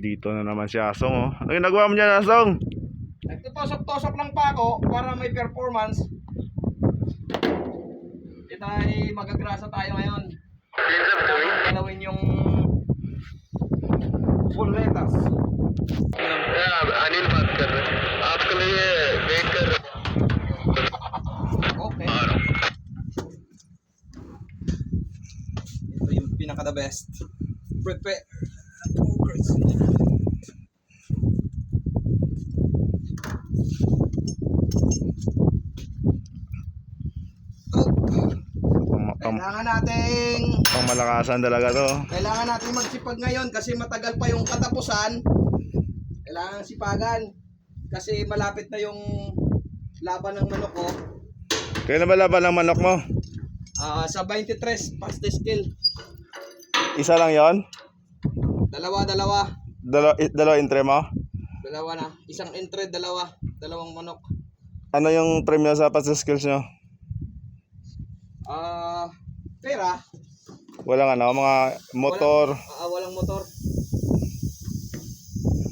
Dito na naman si Asong, oh. Ano ginagawa mo dyan, Asong? Nagtutosok-tosok lang pa ako para may performance. Ito ay magagrasa tayo ngayon. Kailangan galawin yung boletas. Anil बात कर रहे हैं आपके लिए वेट कर रहे Okay. Ito yung pinaka the best. Prepare. Kailangan nating Pangmalakasan talaga to. Kailangan natin magsipag ngayon kasi matagal pa yung katapusan. Kailangan sipagan kasi malapit na yung laban ng manok ko. Kailan ba laban ng manok mo? Sa 23, fast skill. Isa lang yon? Dalawa. Dalawa entry mo? Dalawa na. Isang entry, dalawang manok. Ano yung premyo sa past skills nyo? Pera. Walang ano, mga motor. Walang motor.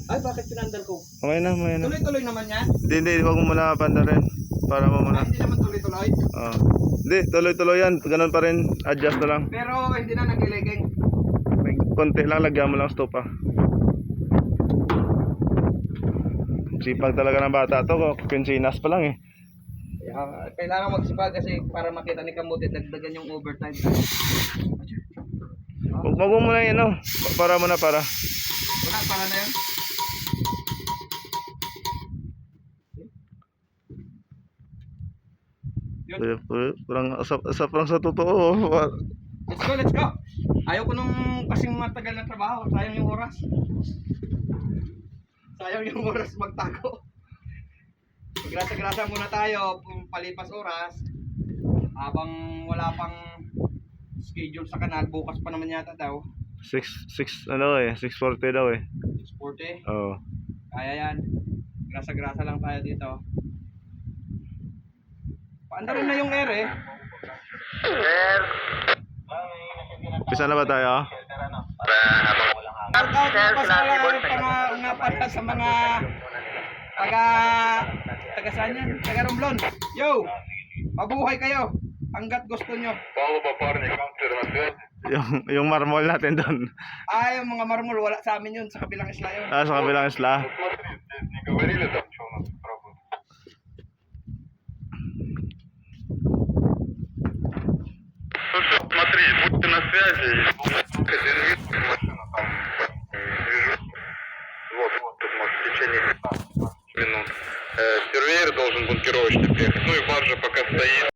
Ay, bakit pinandal ko? Okay na. Tuloy-tuloy naman yan. Hindi, wag mo muna panda rin. Para mo muna. Hindi naman tuloy-tuloy. Hindi, tuloy-tuloy yan. Ganun pa rin. Adjust na lang. Pero hindi na nagliliging. May konti lang, lagyan mo lang stupa. Sipag talaga ng bata to. Kinsinas pa lang eh. Kailangan magsipag kasi para makita ni Kamuti dagdagan yung overtime. Wag mo muna yan, no? Para mo na para. Para na yan. Parang parang sa totoo. Let's go. Ayaw ko nung kasing matagal na trabaho. Sayang yung oras. Sayang yung oras magtago. Grasa-grasa muna tayo. Palipas oras. Habang wala pang schedule sa kanal. Bukas pa naman yata daw. 640 daw eh. 6:40. Oo. Kaya yan. Grasa-grasa lang tayo dito. Paanda rin na yung air eh. Pisa na ba tayo? Shout out nga pala sa mga taga saan yan? Taga Romblon. Yo! Mabuhay kayo hanggat gusto nyo. Yung marmol natin doon. Yung mga marmol wala sa amin yun. Sa kabilang isla yun. Sa kabilang isla. Смотри, будьте на связи. Один вид, машина там движу. Вот, тут может в течение 15 минут. Сервер должен бункеровочный приехать. Ну и баржа пока стоит.